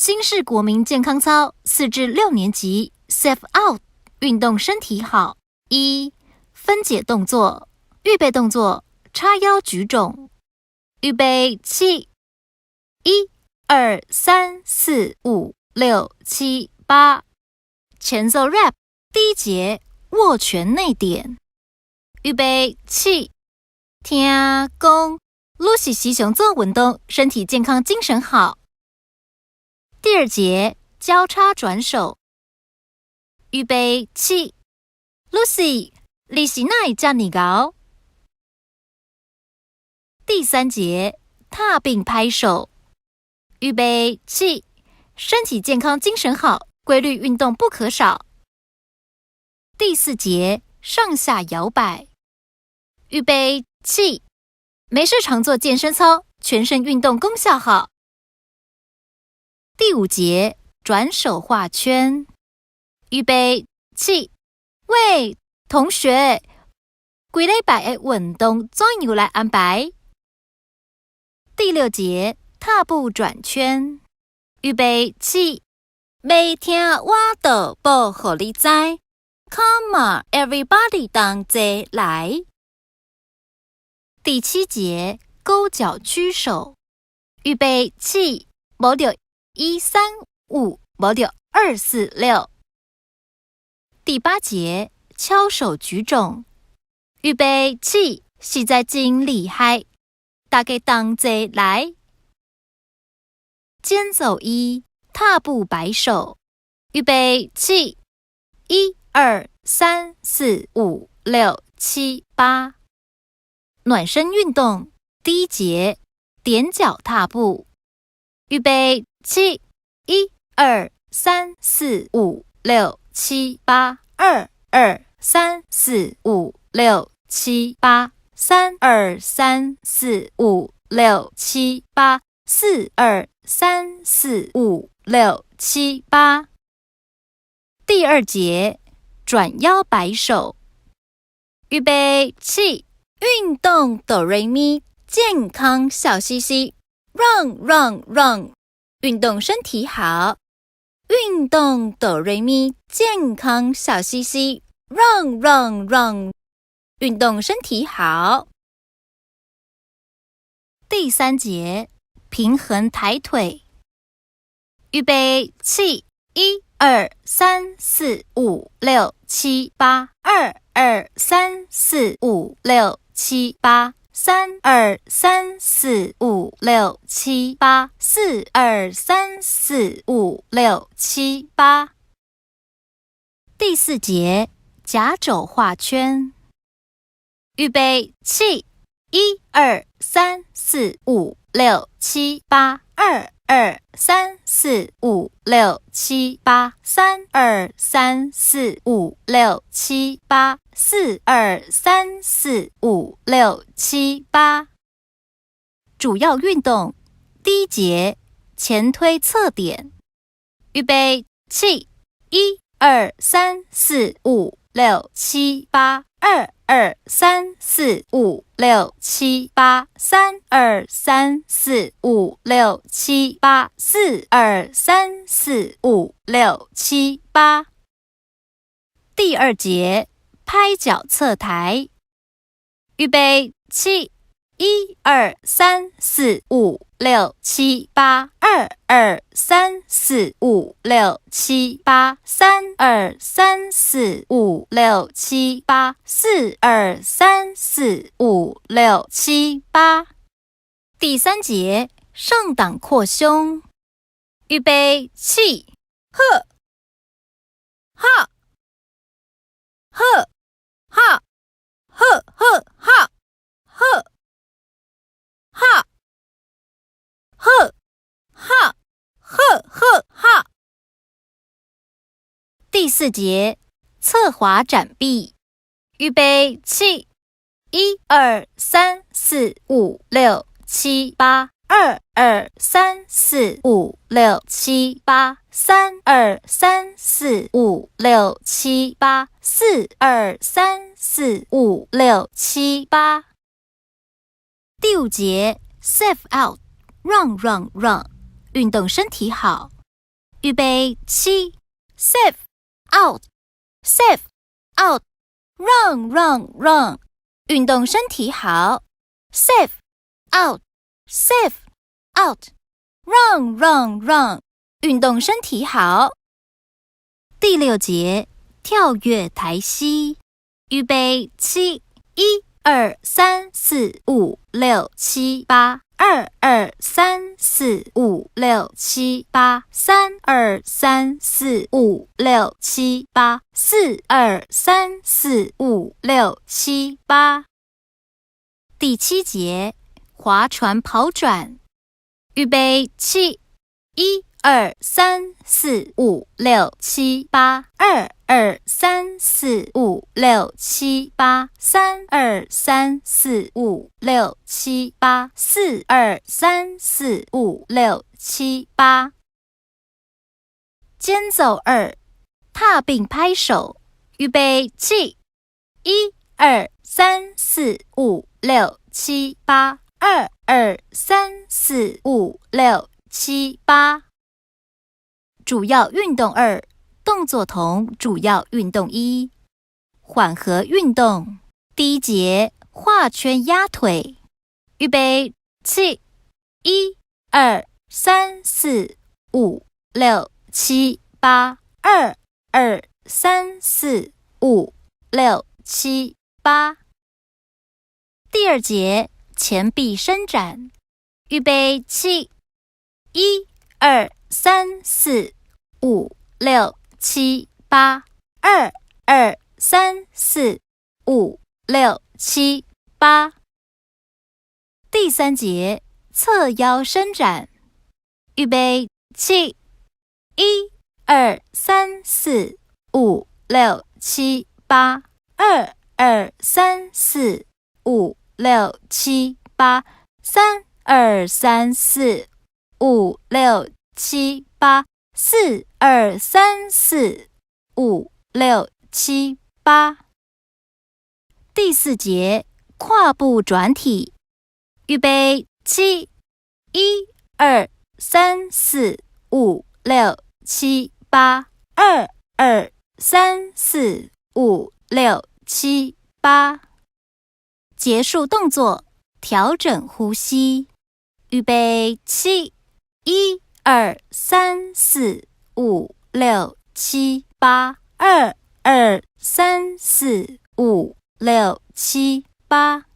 新式国民健康操4至6年级 Safe Out 运动身体好。1. 分解动作。预备动作：叉腰举踵。预备起！1、2、3、4、5、6、7、8。前奏 rap 第一节握拳内点。预备起！听讲，Lucy 时常做运动，身体健康，精神好。第二节交叉转手。预备起 ！Lucy， 你是哪会这么高？第三节踏并拍手。预备起！身体健康，精神好，规律运动不可少。第四节上下摇摆。预备起！没事常做健身操，全身运动功效好。第五节转手画圈。预备起！喂，同学，规礼拜的运动怎样来安排？第六节踏步转圈。预备起！每天我都报给你知 ，Come on, everybody， 同齐来。第七节勾脚屈手。预备起！无着1、3、5，无着2、4、6。第八节敲手举踵。预备起！实在真厉害，大家同齐来。间奏1，踏步摆手。预备起！1、2、3、4、5、6、7、8。暖身运动第一节踮脚踏步。预备起！1、2、3、4、5、6、7、8。2、2、3、4、5、6、7、8。3、2、3、4、5、6、7、8。4、2、3、4、5、6、7、8。第二节转腰摆手。预备起！运动哆瑞咪，健康笑嘻嘻 ，run run run， 运动身体好。运动哆瑞咪，健康笑嘻嘻 ，run run run， 运动身体好。第三节平衡抬腿。预备起！1、2、3、4、5、6、7、8。2、2、3、4、5、6、7、8。3、2、3、4、5、6、7、8。4、2、3、4、5、6、7、8。第四节夹肘画圈。预备起！1、2、3、4、5、6、7、8。2、2、3、4、5、6、7、8。3、2、3、4、5、6、7、8。4、2、3、4、5、6、7、8。主要运动第一节前推侧点。预备起！1、2、3、4、5、6、7、8。2、2、3、4、5、6、7、8。3、2、3、4、5、6、7、8。4、2、3、4、5、6、7、8。第二节拍脚侧抬。预备起！1、2、3、4、5、6、7、8。2、2、3、4、5、6、7、8。3、2、3、4、5、6、7、8。4、2、3、4、5、6、7、8。第三节上档扩胸。预备起！呵，哈，呵，哈，呵，呵，哈，呵，哈，呵，哈，呵，呵，哈。第四节侧滑展臂。预备起！1、2、3、4、5、6、7、8。2、2、3、4、5、6、7、8。3、2、3、4、5、6、7、8。4、2、3、4、5、6、7、8。第五节 Safe Out， Run Run Run， 运动身体好。预备起 ，safe out，safe out，run run run，运动身体好 ，safe out，safe out，run run run，运动身体好。第6节跳跃抬膝，预备起，1、2、3、4、5、6、7、8。2、2、3、4、5、6、7、8 3、2、3、4、5、6、7、8 4、2、3、4、5、6、7、8。第7节划船跑转，预备起，1、2、3、4、5、6、7、8 2、2、3、4、5、6、7、8 3、2、3、4、5、6、7、8 4、2、3、4、5、6、7、8。间奏2，踏并拍手，预备起，1、2、3、4、5、6、7、8 2、2、3、4、5、6、7、8。主要运动2，动作同主要运动1，缓和运动。第1节画圈压腿，预备起，1、2、3、4、5、6、7、8 2、2、3、4、5、6、7、8。第2节前臂伸展，预备起，1、2、3、4、5、6、7、8 2、2、3、4、5、6、7、8。第3节侧腰伸展，预备起，1、2、3、4、5、6、7、8 2、2、3、4、5、6、7、8 3、2、3、4、5、6、7、8 4、2、3、4、5、6、7、8。第4节跨步转体，预备起，1、2、3、4、5、6、7、8 2、2、3、4、5、6、7、8。结束动作，调整呼吸，预备起，1、2、3、4、5、6、7、8 2、2、3、4、5、6、7、8。